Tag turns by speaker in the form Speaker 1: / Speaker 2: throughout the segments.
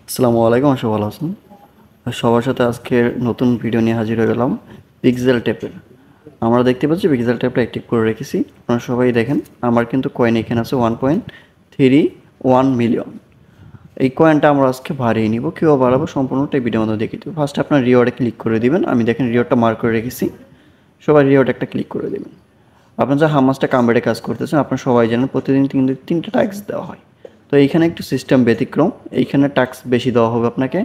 Speaker 1: আসসালামু আলাইকুম, আশা ভালো আছেন। সবার সাথে আজকের নতুন ভিডিও নিয়ে হাজির হয়ে গেলাম পিক্সেল ট্যাপের। আমরা দেখতে পাচ্ছি পিক্সেল ট্যাপটা অ্যাক্টিভ করে রেখেছি। আপনারা সবাই দেখেন, আমার কিন্তু কয়েন এখানে আছে 1.31 মিলিয়ন। এই কয়েনটা আমরা আজকে বাড়িয়ে নিব। কীভাবে বাড়াবো সম্পূর্ণটা এই ভিডিওর মধ্যে দেখিয়ে দেবো। ফার্স্টে আপনার রিওয়ার্ডে ক্লিক করে দিবেন। আমি দেখেন রিওয়ার্ডটা মার্ক করে রেখেছি, সবাই রিওয়ার্ড একটা ক্লিক করে দেবেন। আপনার যা হামাসটা কামবেড়ে কাজ করতেছেন, আপনারা সবাই জানেন প্রতিদিন কিন্তু 3টা টাস্ক দেওয়া হয়। তো এইখানে একটু সিস্টেম ব্যতিক্রম, এইখানে টাস্ক বেশি দেওয়া হবে আপনাকে।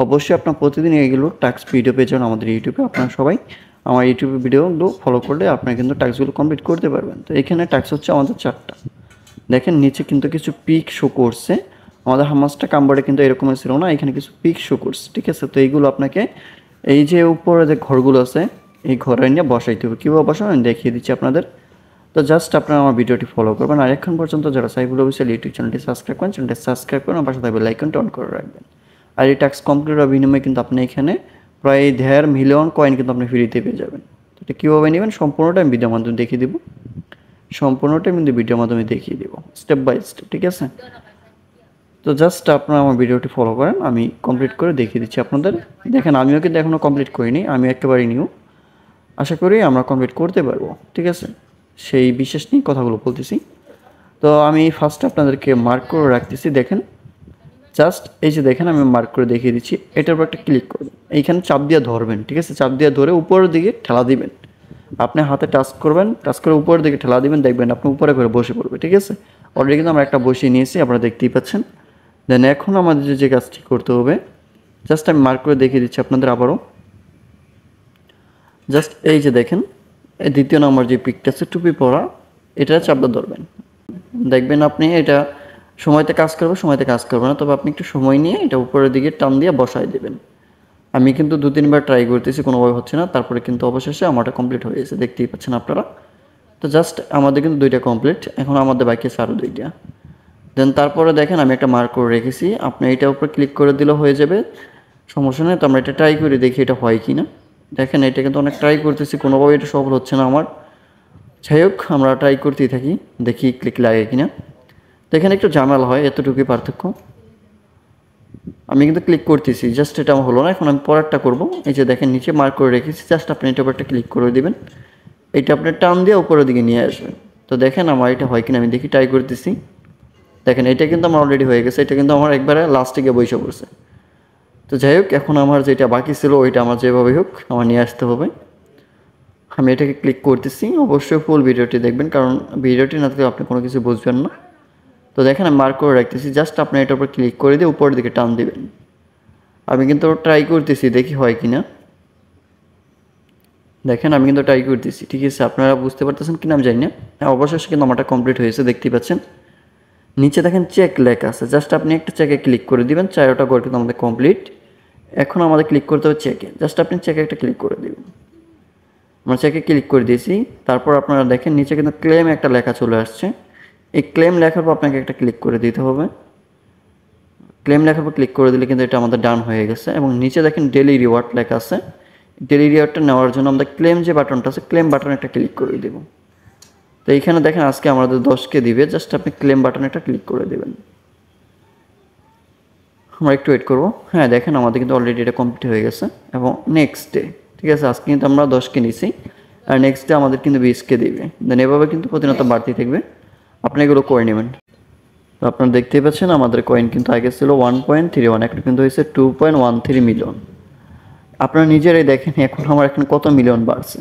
Speaker 1: অবশ্যই আপনার প্রতিদিন এইগুলো টাস্ক ভিডিও পেয়ে যাবেন আমাদের ইউটিউবে। আপনারা সবাই আমার ইউটিউবে ভিডিওগুলো ফলো করলে আপনারা কিন্তু টাস্কগুলো কমপ্লিট করতে পারবেন। তো এখানে টাস্ক হচ্ছে আমাদের 4টা। দেখেন নিচে কিন্তু কিছু পিক শো করছে। আমাদের হামাসটা কামবারে কিন্তু এরকম ছিল না, এখানে কিছু পিক শো করছে, ঠিক আছে। তো এইগুলো আপনাকে এই যে উপরে যে ঘরগুলো আছে এই ঘরে নিয়ে বসাইতে হবে। কীভাবে বসানো আমি দেখিয়ে দিচ্ছি আপনাদের। তো জাস্ট আপনারা আমার ভিডিওটি ফলো করবেন। আর এখন পর্যন্ত যারা সাইফুল অফিসিয়াল ইউটিউব চ্যানেলটি সাবস্ক্রাইব করেন, চ্যানেলটি সাবস্ক্রাইব করুন, পাশে থাকবে লাইকনটা অন করে রাখবেন। আর এই টাস্ক কমপ্লিট হওয়ার বিনিময়ে কিন্তু আপনি এখানে প্রায় 1.5 মিলিয়ন কয়েন কিন্তু আপনি ফ্রিতে পেয়ে যাবেন। তো এটা কীভাবে নেবেন সম্পূর্ণটা আমি ভিডিওর মাধ্যমে দেখিয়ে দিব। সম্পূর্ণটা কিন্তু ভিডিওর মাধ্যমে দেখিয়ে দিব স্টেপ বাই স্টেপ, ঠিক আছে। তো জাস্ট আপনারা আমার ভিডিওটি ফলো করেন, আমি কমপ্লিট করে দেখিয়ে দিচ্ছি আপনাদের। দেখেন আমিও কিন্তু এখনও কমপ্লিট করিনি, আমি একেবারেই নিউ। আশা করি আমরা কমপ্লিট করতে পারবো, ঠিক আছে। সেই বিশেষ নিয়ে কথাগুলো বলতেছি। তো আমি ফার্স্টে আপনাদেরকে মার্ক করে রাখতেছি। দেখেন জাস্ট এই যে দেখেন আমি মার্ক করে দেখিয়ে দিচ্ছি। এটার উপর একটা ক্লিক করবেন, এইখানে চাপ দিয়ে ধরবেন, ঠিক আছে। চাপ দিয়ে ধরে উপরের দিকে ঠেলা দিবেন। আপনি হাতে টাচ করবেন, টাচ করে উপরের দিকে ঠেলা দিবেন, দেখবেন আপনি উপরে করে বসে পড়বে, ঠিক আছে। অলরেডি কিন্তু আমরা একটা বসিয়ে নিয়েছি, আপনারা দেখতেই পাচ্ছেন। দেন এখন আমাদের যে কাজটি করতে হবে, জাস্ট আমি মার্ক করে দেখিয়ে দিচ্ছি আপনাদের আবারও। জাস্ট এই যে দেখেন এই দ্বিতীয় নম্বর যে পিকটা আছে টুপি পরা, এটা চাপটা ধরবেন। দেখবেন আপনি এটা সময়তে কাজ করবে, সময়তে কাজ করবে না, তবে আপনি একটু সময় নিয়ে এটা উপরের দিকে টান দিয়ে বসায় দেবেন। আমি কিন্তু 2-3বার ট্রাই করতেছি, কোনোভাবে হচ্ছে না। তারপরে কিন্তু অবশেষে আমারটা কমপ্লিট হয়ে গেছে, দেখতেই পাচ্ছেন আপনারা। তো জাস্ট আমাদের কিন্তু 2টা কমপ্লিট, এখন আমাদের বাকি আছে আরও 2টা। দেন তারপরে দেখেন আমি একটা মার্ক করে রেখেছি, আপনি এটার উপর ক্লিক করে দিলেও হয়ে যাবে, সমস্যা নেই। তো আমরা এটা ট্রাই করে দেখি এটা হয় কি না। দেখেন এটা কিন্তু অনেক ট্রাই করতেছি, কোনোভাবে এটা সফল হচ্ছে না আমার। যাই হোক আমরা ট্রাই করতেই থাকি, দেখি ক্লিক লাগে কিনা। তো এখানে একটু ঝামেলা হয়, এতটুকুই পার্থক্য। আমি কিন্তু ক্লিক করতেছি, জাস্ট এটা আমার হলো না। এখন আমি পরেরটা করব। এই যে দেখেন নিচে মার্ক করে রেখেছি, জাস্ট আপনি এটার উপর একটা ক্লিক করে দেবেন। এটা আপনি টান দিয়ে উপরের দিকে নিয়ে আসবেন। তো দেখেন আমার এটা হয় কিনা আমি দেখি, ট্রাই করতেছি। দেখেন এটা কিন্তু আমার অলরেডি হয়ে গেছে, এটা কিন্তু আমার একবারে লাস্টে গিয়ে বসে পড়ছে। তো যাই হোক এখন আমার যেটা বাকি ছিল ওইটা আমার যেভাবে হোক আমার নিয়ে আসতে হবে। আমি এটাকে ক্লিক করতেছি। অবশ্যই ফুল ভিডিওটি দেখবেন, কারণ ভিডিওটি না থাকলে আপনি কোনো কিছু বুঝবেন না। তো দেখেন আমি মার্ক করে রাখতেছি, জাস্ট আপনি এটার উপর ক্লিক করে দিয়ে উপরের দিকে টান দিবেন। আমি কিন্তু ট্রাই করতেছি, দেখি হয় কি না। দেখেন আমি কিন্তু ট্রাই করতেছি, ঠিক আছে। আপনারা বুঝতে পারতেছেন কিনা আমি জানি না। হ্যাঁ অবশ্যই কিন্তু আমারটা কমপ্লিট হয়েছে, দেখতেই পাচ্ছেন। নিচে দেখেন চেক লেখা আছে, জাস্ট আপনি একটা চেকে ক্লিক করে দিবেন। 4টা গোল কিন্তু আমাদের কমপ্লিট। এখন আমাদের ক্লিক করতে হবে চেকে, জাস্ট আপনি চেকে একটা ক্লিক করে দেবেন। আমরা চেকে ক্লিক করে দিয়েছি। তারপর আপনারা দেখেন নিচে কিন্তু ক্লেম একটা লেখা চলে আসছে। এই ক্লেম লেখার পর আপনাকে একটা ক্লিক করে দিতে হবে। ক্লেম লেখার পর ক্লিক করে দিলে কিন্তু এটা আমাদের ডান হয়ে গেছে। এবং নিচে দেখেন ডেলি রিওয়ার্ড লেখা আছে। ডেলি রিওয়ার্ডটা নেওয়ার জন্য আমাদের ক্লেম যে বাটনটা আছে, ক্লেম বাটনে একটা ক্লিক করে দেব। তো এইখানে দেখেন আজকে আমাদের 10কে দিবে, জাস্ট আপনি ক্লেম বাটনে একটা ক্লিক করে দেবেন। আমরা একটু ওয়েট করবো। হ্যাঁ দেখেন আমাদের কিন্তু অলরেডি এটা কমপ্লিট হয়ে গেছে। এবং নেক্সট ডে, ঠিক আছে, আজকে কিন্তু আমরা 10কে নিছি, আর নেক্সট ডে আমাদের কিন্তু 20কে দিবে। দেন এভাবে কিন্তু প্রতিনিয়ত বাড়তেই থাকবে, আপনি এগুলো করে নেবেন। তো আপনারা দেখতেই পাচ্ছেন আমাদের কয়েন কিন্তু আগে ছিল 1.31, এখন কিন্তু হয়েছে 2.13 মিলিয়ন। আপনারা নিজেরাই দেখেন এখন আমার এখানে কত মিলিয়ন বাড়ছে।